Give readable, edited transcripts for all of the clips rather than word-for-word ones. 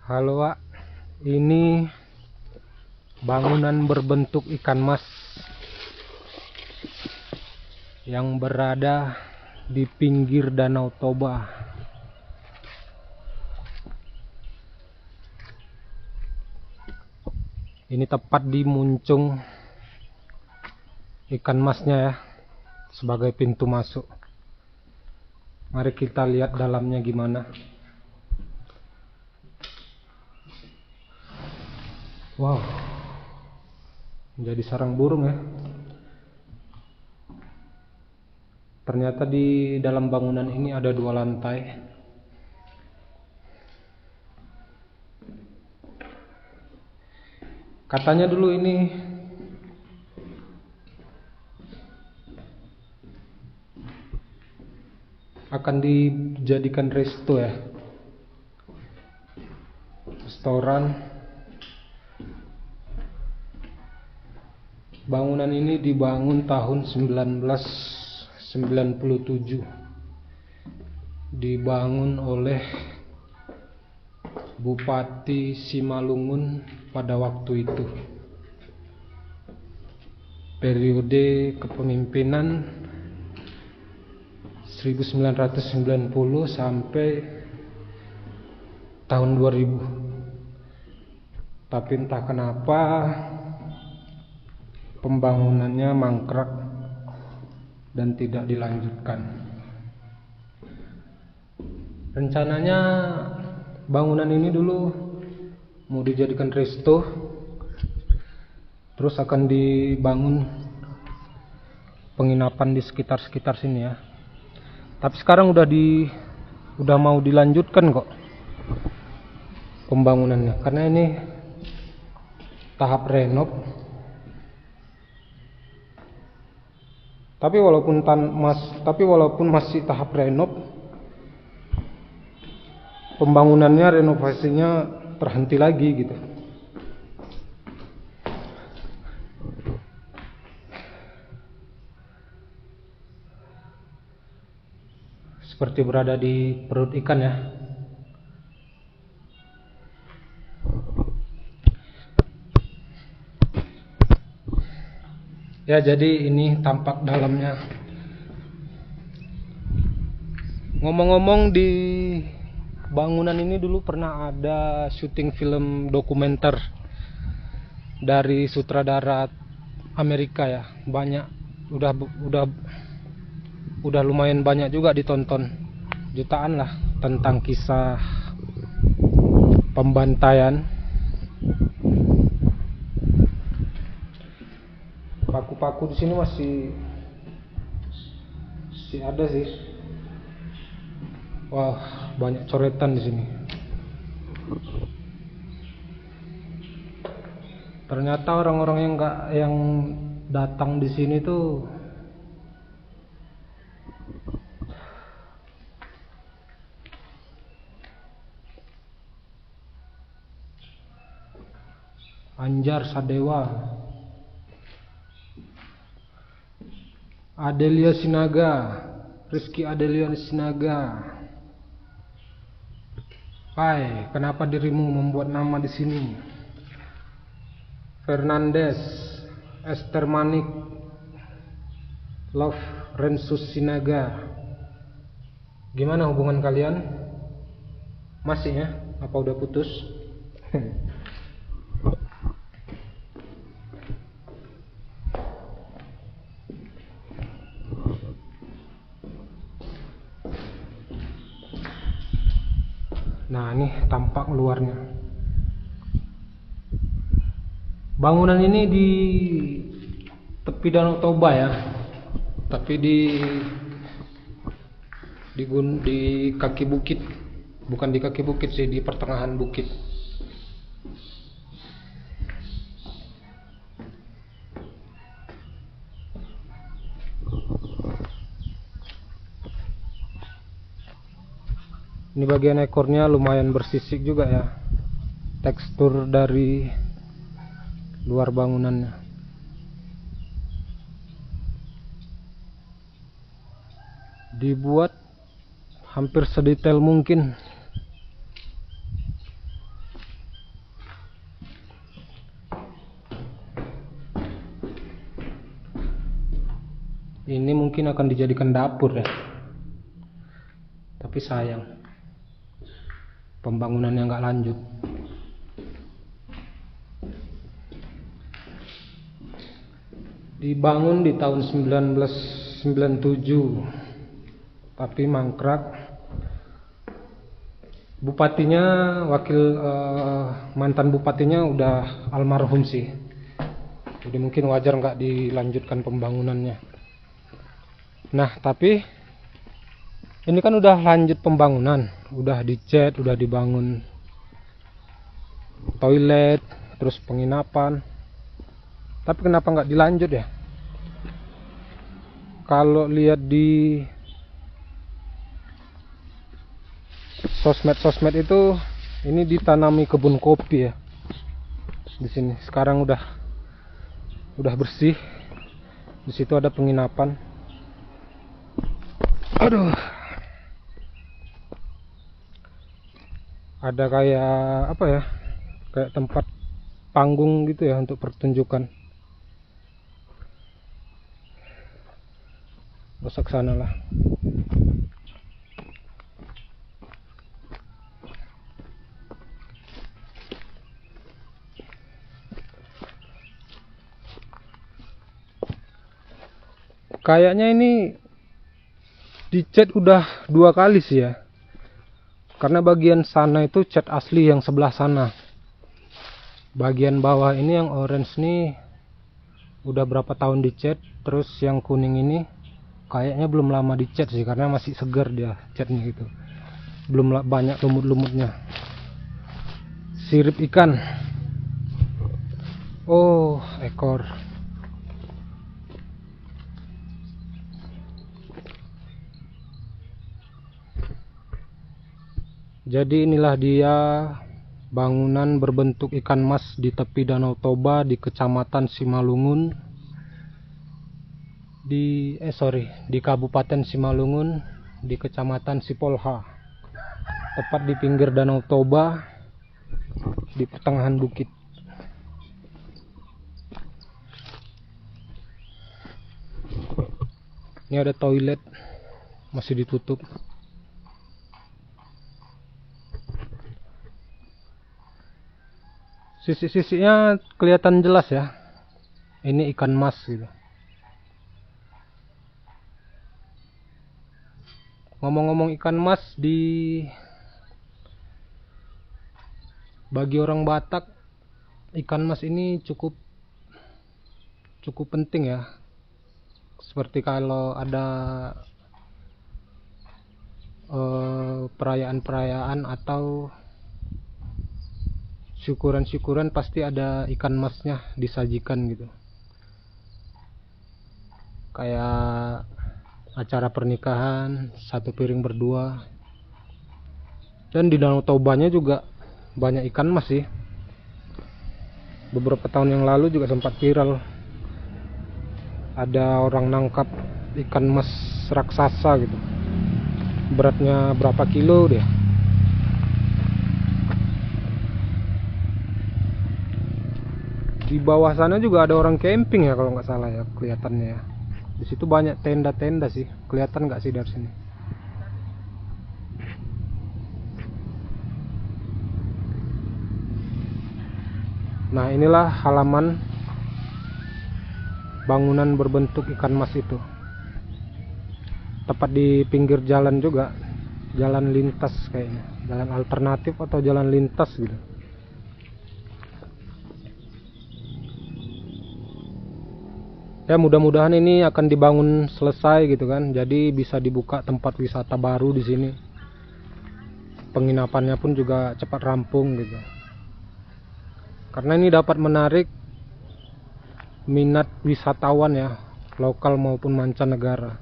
Halo Wak, ini bangunan berbentuk ikan mas yang berada di pinggir Danau Toba. Ini tepat di muncung ikan masnya ya, sebagai pintu masuk. Mari kita lihat dalamnya gimana. Wow, menjadi sarang burung ya. Ternyata di dalam bangunan ini ada 2 lantai. Katanya dulu ini akan dijadikan resto ya, restoran. Bangunan ini dibangun tahun 1997. Dibangun oleh Bupati Simalungun pada waktu itu. Periode kepemimpinan 1990 sampai tahun 2000. Tapi entah kenapa pembangunannya mangkrak dan tidak dilanjutkan. Rencananya bangunan ini dulu mau dijadikan resto, terus akan dibangun penginapan di sekitar sini ya. Tapi sekarang udah mau dilanjutkan kok pembangunannya, karena ini tahap renov. Tapi walaupun masih tahap renov, pembangunannya, renovasinya terhenti lagi gitu. Seperti berada di perut ikan ya. Ya, jadi ini tampak dalamnya. Ngomong-ngomong, di bangunan ini dulu pernah ada syuting film dokumenter dari sutradara Amerika ya. Banyak, udah lumayan banyak juga ditonton, jutaan lah, tentang kisah pembantaian. Paku-paku di sini masih ada sih. Wah, banyak coretan di sini. Ternyata orang-orang yang datang di sini tuh Anjar Sadewa, Adelia Sinaga, Rizky Adelia Sinaga. Hai, kenapa dirimu membuat nama di sini? Fernandes, Esther Manik, Love Rensus Sinaga. Gimana hubungan kalian? Masih ya? Apa udah putus? Nah, ini tampak luarnya. Bangunan ini di tepi Danau Toba ya, tapi di kaki bukit. Bukan di kaki bukit sih, di pertengahan bukit. Ini bagian ekornya lumayan bersisik juga ya, tekstur dari luar bangunannya. Dibuat hampir sedetail mungkin. Ini mungkin akan dijadikan dapur ya. Tapi sayang, pembangunannya nggak lanjut. Dibangun di tahun 1997, tapi mangkrak. Bupatinya, mantan bupatinya udah almarhum sih. Jadi mungkin wajar nggak dilanjutkan pembangunannya. Nah, tapi ini kan udah lanjut pembangunan, udah dicat, udah dibangun toilet, terus penginapan. Tapi kenapa nggak dilanjut ya? Kalau lihat di sosmed itu, ini ditanami kebun kopi ya di sini. Sekarang udah bersih. Di situ ada penginapan. Aduh, ada kayak apa ya, kayak tempat panggung gitu ya untuk pertunjukan. Masuk sana lah. Kayaknya ini dicat udah 2 kali sih ya. Karena bagian sana itu cat asli yang sebelah sana. Bagian bawah ini yang orange nih udah berapa tahun dicat. Terus yang kuning ini kayaknya belum lama dicat sih, karena masih segar dia catnya gitu. Belum banyak lumut-lumutnya. Sirip ikan. Oh, ekor. Jadi inilah dia bangunan berbentuk ikan mas di tepi Danau Toba di Kecamatan Simalungun, di Kabupaten Simalungun, di Kecamatan Sipolha, tepat di pinggir Danau Toba, di pertengahan bukit. Ini ada toilet, masih ditutup. Sisi-sisinya kelihatan jelas ya. Ini ikan mas gitu. Ngomong-ngomong ikan mas, bagi orang Batak, ikan mas ini cukup penting ya. Seperti kalau ada perayaan-perayaan atau syukuran-syukuran, pasti ada ikan masnya disajikan gitu. Kayak acara pernikahan, 1 piring berdua. Dan di Danau Tobanya juga banyak ikan mas sih. Beberapa tahun yang lalu juga sempat viral. Ada orang nangkap ikan mas raksasa gitu. Beratnya berapa kilo dia. Di bawah sana juga ada orang camping ya kalau nggak salah ya, kelihatannya ya. Di situ banyak tenda-tenda sih. Kelihatan nggak sih dari sini? Nah, inilah halaman bangunan berbentuk ikan mas itu. Tepat di pinggir jalan juga. Jalan lintas kayaknya. Jalan alternatif atau jalan lintas gitu. Ya, mudah-mudahan ini akan dibangun selesai gitu kan. Jadi bisa dibuka tempat wisata baru di sini. Penginapannya pun juga cepat rampung gitu. Karena ini dapat menarik minat wisatawan ya, lokal maupun mancanegara.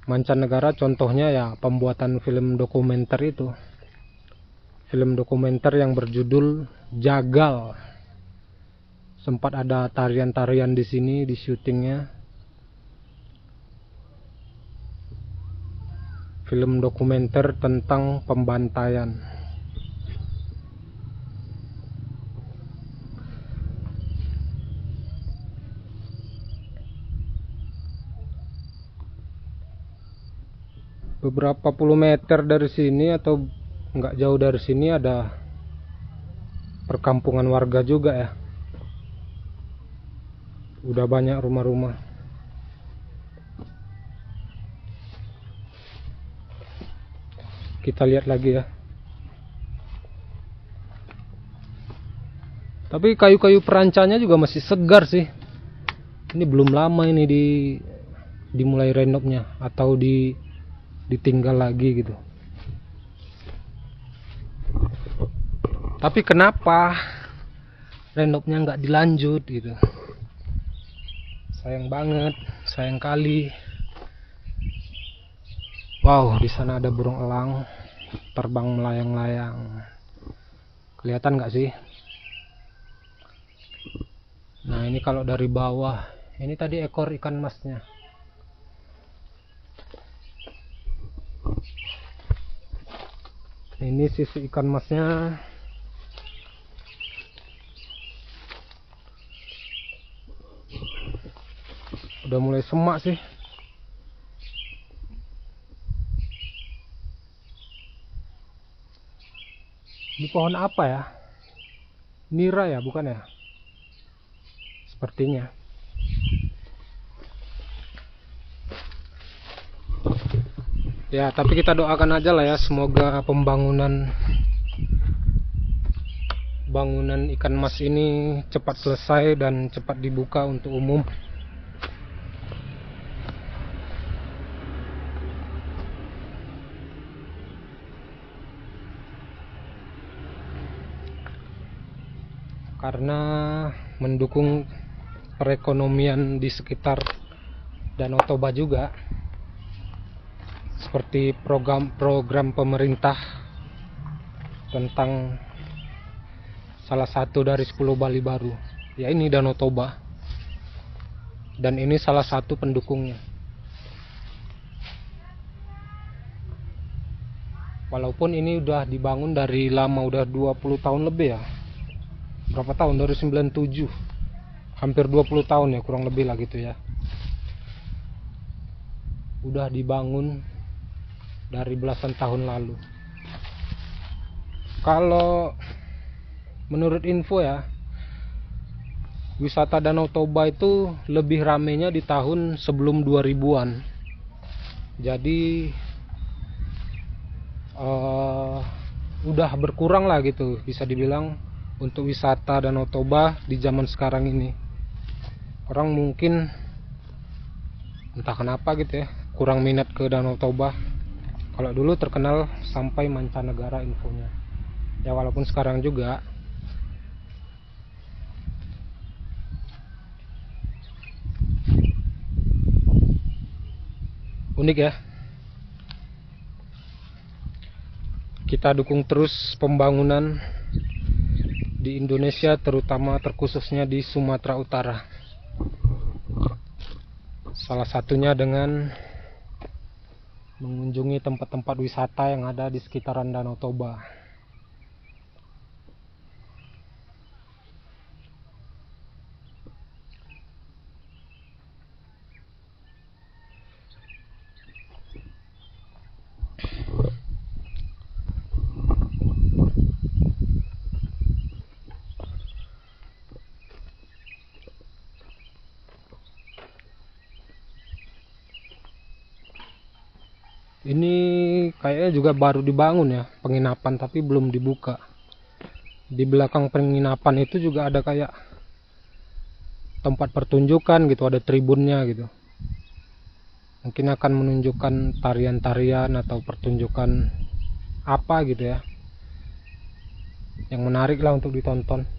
Mancanegara contohnya ya pembuatan film dokumenter itu. Film dokumenter yang berjudul Jagal. Sempat ada tarian-tarian di sini di syutingnya. Film dokumenter tentang pembantaian. Beberapa puluh meter dari sini atau nggak jauh dari sini ada perkampungan warga juga ya. Udah banyak rumah-rumah. Kita lihat lagi ya. Tapi kayu-kayu perancanya juga masih segar sih. Ini belum lama ini dimulai renovnya atau ditinggal lagi gitu. Tapi kenapa renovnya nggak dilanjut gitu? Sayang banget, sayang kali. Wow, di sana ada burung elang terbang melayang-layang. Kelihatan nggak sih? Nah, ini kalau dari bawah, ini tadi ekor ikan masnya. Ini sisi ikan masnya. Udah mulai semak sih. Ini pohon apa ya? Nira ya, bukan ya? Sepertinya. Ya, tapi kita doakan aja lah ya, semoga bangunan ikan mas ini cepat selesai dan cepat dibuka untuk umum. Karena mendukung perekonomian di sekitar Danau Toba juga, seperti program pemerintah tentang salah satu dari 10 Bali baru, ya ini Danau Toba, dan ini salah satu pendukungnya. Walaupun ini udah dibangun dari lama, udah 20 tahun lebih ya. Berapa tahun? Dari 97, hampir 20 tahun ya, kurang lebih lah gitu ya. Udah dibangun dari belasan tahun lalu. Kalau menurut info ya, wisata Danau Toba itu lebih ramenya di tahun sebelum 2000-an. Jadi udah berkurang lah gitu, bisa dibilang, untuk wisata Danau Toba di zaman sekarang ini. Orang mungkin entah kenapa gitu ya, kurang minat ke Danau Toba. Kalau dulu terkenal sampai mancanegara infonya. Ya walaupun sekarang juga. Unik ya. Kita dukung terus pembangunan di Indonesia, terutama terkhususnya di Sumatera Utara. Salah satunya dengan mengunjungi tempat-tempat wisata yang ada di sekitaran Danau Toba. Ini kayaknya juga baru dibangun ya, penginapan, tapi belum dibuka. Di belakang penginapan itu juga ada kayak tempat pertunjukan gitu, ada tribunnya gitu. Mungkin akan menunjukkan tarian-tarian atau pertunjukan apa gitu ya, yang menarik lah untuk ditonton.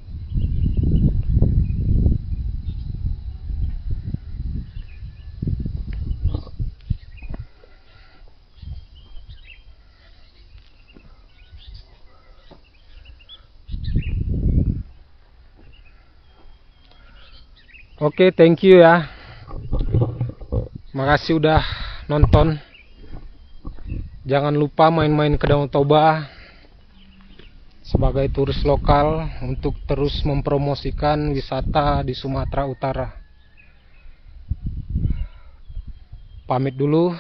Oke, thank you ya. Makasih udah nonton. Jangan lupa main-main ke Danau Toba sebagai turis lokal untuk terus mempromosikan wisata di Sumatera Utara. Pamit dulu.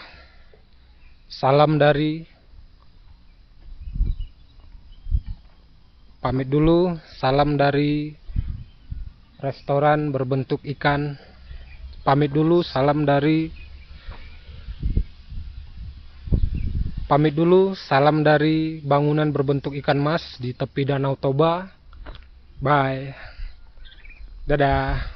Salam dari Pamit dulu. Salam dari restoran berbentuk ikan. Pamit dulu. Salam dari bangunan berbentuk ikan mas di tepi Danau Toba. Bye. Dadah.